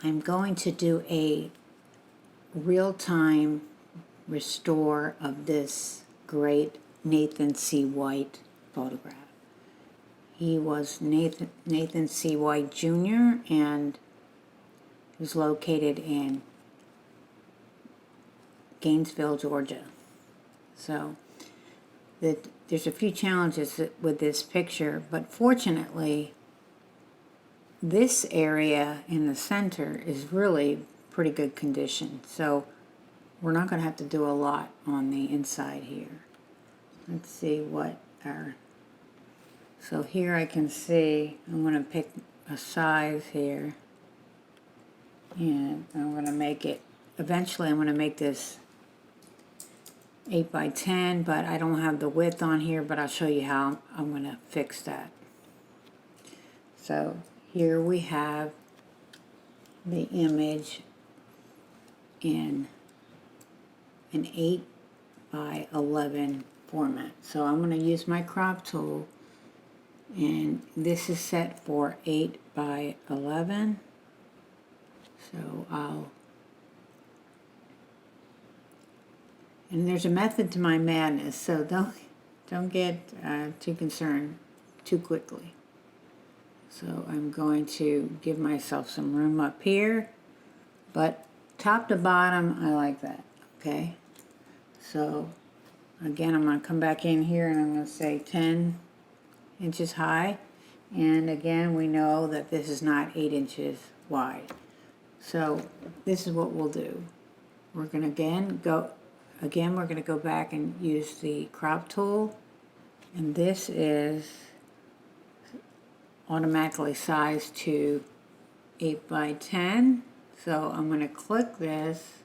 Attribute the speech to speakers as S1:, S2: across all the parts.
S1: I'm going to do a real-time restore of this great Nathan C. White photograph. He was Nathan C. White Jr. and he was located in Gainesville, Georgia. So there's a few challenges with this picture, but fortunately this area in the center is really pretty good condition. So we're not going to have to do a lot on the inside here. Let's see what our... So here I can see, I'm going to pick a size here. And I'm going to make it, eventually I'm going to make this 8 by 10, but I don't have the width on here, but I'll show you how I'm going to fix that. So here we have the image in an 8 by 11 format. So I'm going to use my crop tool, and this is set for 8 by 11. So and there's a method to my madness, so don't get too concerned too quickly. So I'm going to give myself some room up here, but top to bottom, I like that, okay? So again, I'm going to come back in here and I'm going to say 10 inches high, and again, we know that this is not 8 inches wide. So this is what we'll do. We're going to we're going to go back and use the crop tool, and this is automatically sized to 8 by 10. So I'm going to click this,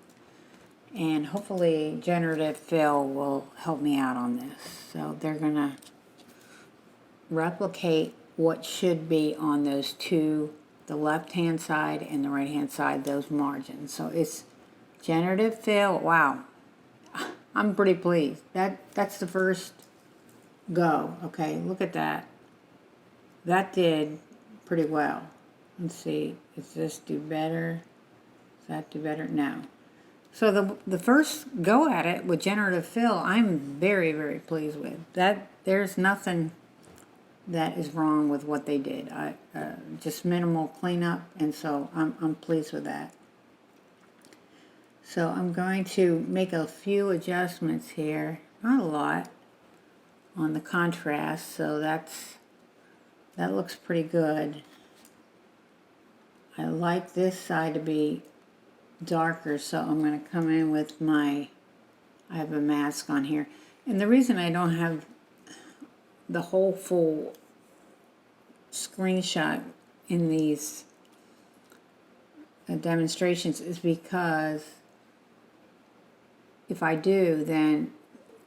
S1: and hopefully generative fill will help me out on this. So they're going to replicate what should be on those two, the left hand side and the right hand side, those margins. So it's generative fill. Wow, I'm pretty pleased. That's the first go. Okay, look at that. That did pretty well. Let's see, does this do better? Does that do better? No. So the first go at it with generative fill, I'm very, very pleased with. There's nothing that is wrong with what they did. Just minimal cleanup, and so I'm pleased with that. So I'm going to make a few adjustments here, not a lot, on the contrast. So that looks pretty good. I like this side to be darker, so I'm going to come in with I have a mask on here. And the reason I don't have the whole full screenshot in these demonstrations is because if I do, then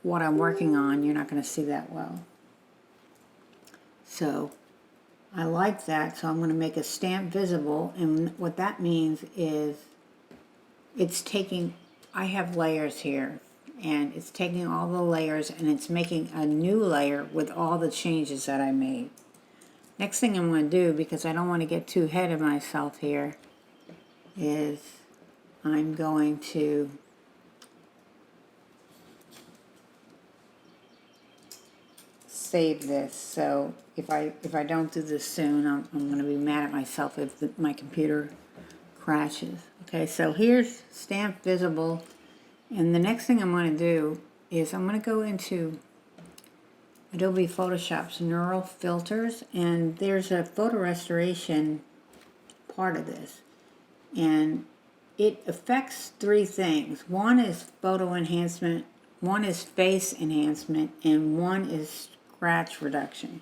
S1: what I'm working on, you're not going to see that well. So I like that, so I'm going to make a stamp visible, and what that means is it's taking, I have layers here, and it's taking all the layers and it's making a new layer with all the changes that I made. Next thing I'm going to do, because I don't want to get too ahead of myself here, is I'm going to save this. So if I don't do this soon, I'm going to be mad at myself if my computer crashes. Okay, so here's stamp visible, and the next thing I'm going to do is I'm going to go into Adobe Photoshop's neural filters, and there's a photo restoration part of this, and it affects three things. One is photo enhancement, one is face enhancement, and one is scratch reduction.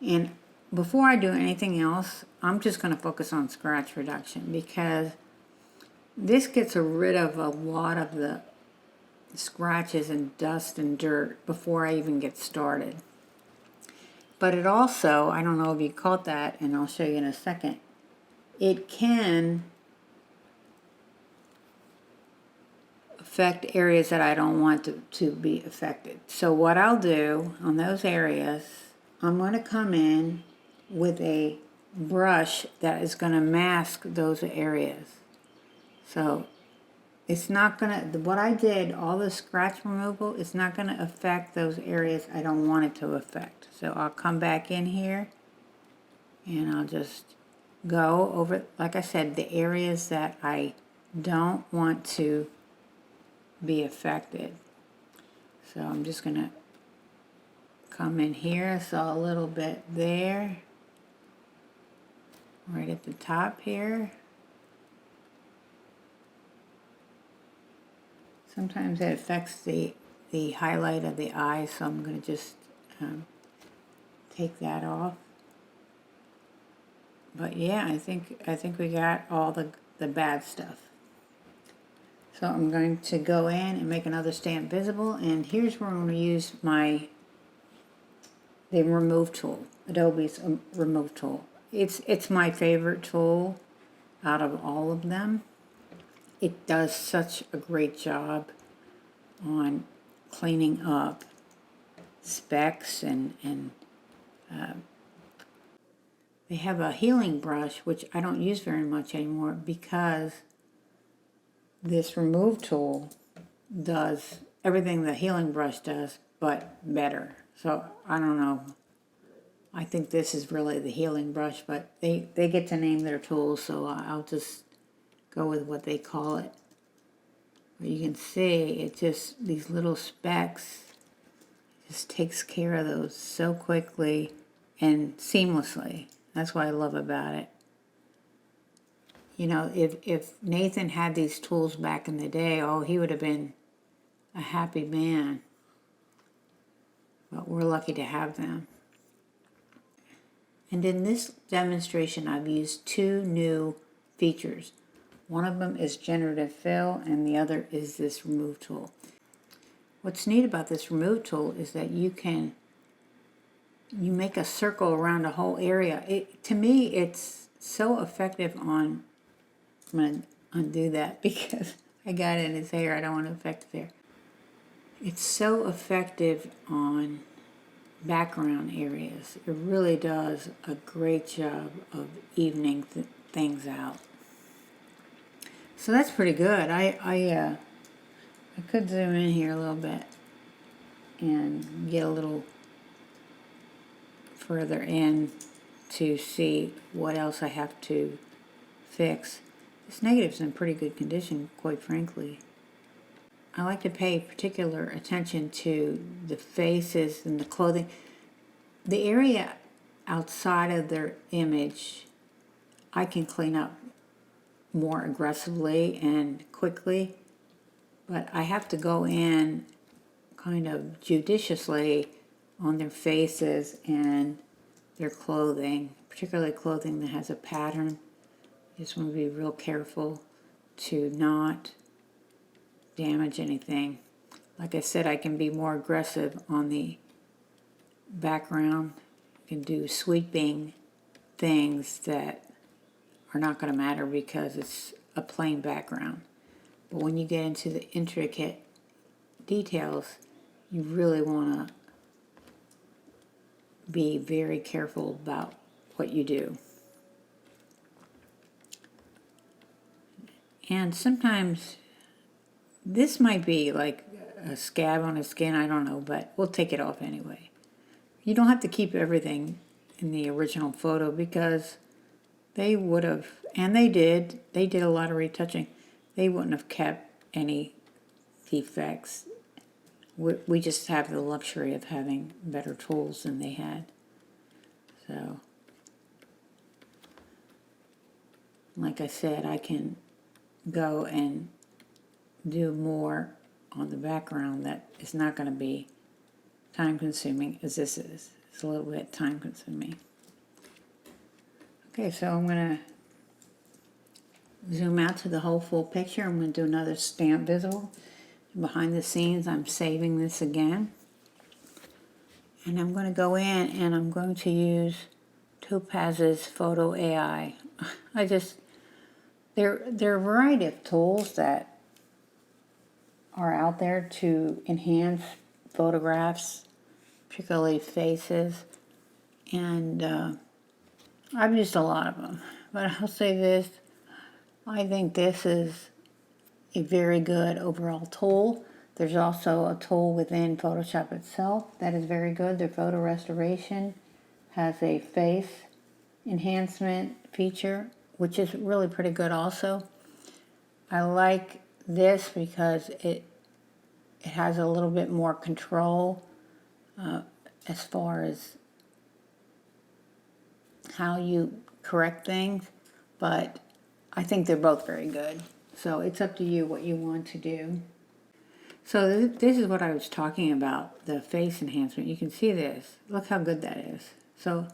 S1: And before I do anything else, I'm just going to focus on scratch reduction, because this gets rid of a lot of the scratches and dust and dirt before I even get started. But it also, I don't know if you caught that, and I'll show you in a second, it can affect areas that I don't want to be affected. So what I'll do on those areas, I'm going to come in with a brush that is going to mask those areas. So it's not going to, what I did, all the scratch removal, it's not going to affect those areas I don't want it to affect. So I'll come back in here and I'll just go over, like I said, the areas that I don't want to be affected. So I'm just going to come in here, so a little bit there, right at the top here. Sometimes it affects the highlight of the eye, so I'm going to just take that off. But yeah, I think we got all the bad stuff. So I'm going to go in and make another stamp visible, and here's where I'm going to use the remove tool, Adobe's remove tool. It's my favorite tool out of all of them. It does such a great job on cleaning up specks and they have a healing brush, which I don't use very much anymore because this remove tool does everything the healing brush does, but better. So I don't know. I think this is really the healing brush, but they get to name their tools, so I'll just go with what they call it. But you can see it just, these little specks, just takes care of those so quickly and seamlessly. That's what I love about it. You know, if Nathan had these tools back in the day, oh, he would have been a happy man. But we're lucky to have them. And in this demonstration, I've used two new features. One of them is generative fill, and the other is this remove tool. What's neat about this remove tool is that you make a circle around a whole area. To me, it's so effective on, I'm going to undo that because I got it in his hair. I don't want to affect his hair. It's so effective on background areas. It really does a great job of evening things out. So that's pretty good. I could zoom in here a little bit and get a little further in to see what else I have to fix. This negative's in pretty good condition, quite frankly. I like to pay particular attention to the faces and the clothing. The area outside of their image, I can clean up more aggressively and quickly, but I have to go in kind of judiciously on their faces and their clothing, particularly clothing that has a pattern. You just want to be real careful to not damage anything. Like I said, I can be more aggressive on the background. I can do sweeping things that are not going to matter because it's a plain background. But when you get into the intricate details, you really want to be very careful about what you do. And sometimes this might be like a scab on his skin, I don't know, but we'll take it off anyway. You don't have to keep everything in the original photo because they would have, and they did a lot of retouching. They wouldn't have kept any defects. We just have the luxury of having better tools than they had. So, like I said, I can go and do more on the background that is not going to be time consuming as this is. It's a little bit time consuming. Okay, so I'm going to zoom out to the whole full picture. I'm going to do another stamp visible. Behind the scenes, I'm saving this again. And I'm going to go in and I'm going to use Topaz's Photo AI. There are a variety of tools that are out there to enhance photographs, particularly faces. And I've used a lot of them, but I'll say this, I think this is a very good overall tool. There's also a tool within Photoshop itself that is very good. The photo restoration has a face enhancement feature, which is really pretty good also. I like this because it has a little bit more control as far as how you correct things, but I think they're both very good. So it's up to you what you want to do. So this is what I was talking about, the face enhancement. You can see this. Look how good that is. So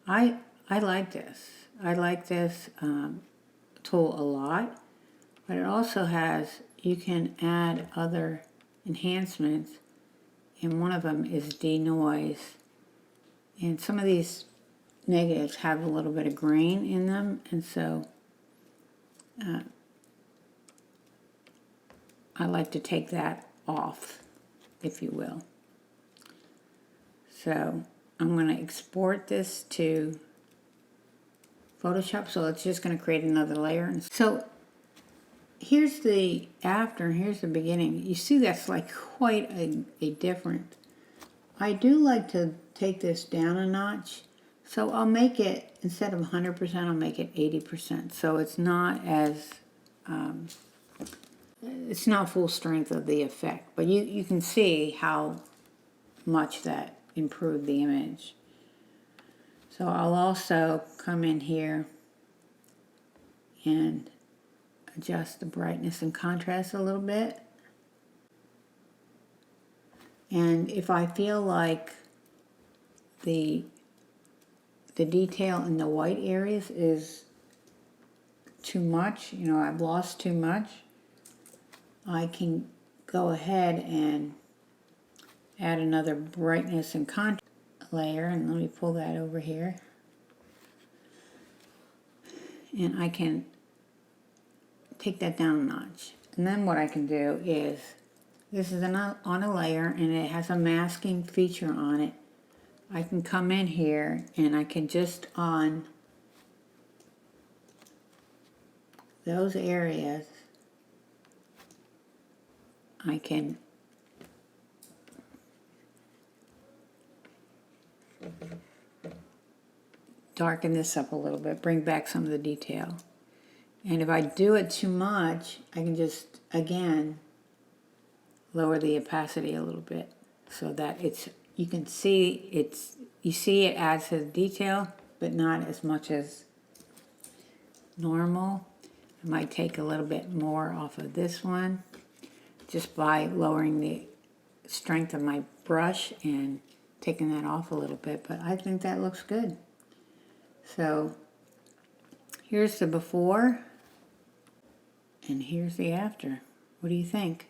S1: I like this. I like this tool a lot, but it also has, you can add other enhancements, and one of them is denoise. And some of these negatives have a little bit of grain in them, and so I like to take that off, if you will. So I'm going to export this to Photoshop, so it's just going to create another layer. So here's the after and here's the beginning. You see that's like quite a different. I do like to take this down a notch, so I'll make it, instead of 100%, I'll make it 80%. So it's not as, it's not full strength of the effect, but you can see how much that improved the image. So I'll also come in here and adjust the brightness and contrast a little bit. And if I feel like the detail in the white areas is too much, you know, I've lost too much, I can go ahead and add another brightness and contrast layer, and let me pull that over here. And I can take that down a notch. And then what I can do is, this is on a layer and it has a masking feature on it. I can come in here and I can just on those areas, I can darken this up a little bit, bring back some of the detail. And if I do it too much, I can just, again, lower the opacity a little bit so that it's, you can see it's, you see it adds to the detail, but not as much as normal. I might take a little bit more off of this one just by lowering the strength of my brush and taking that off a little bit, but I think that looks good. So here's the before and here's the after. What do you think?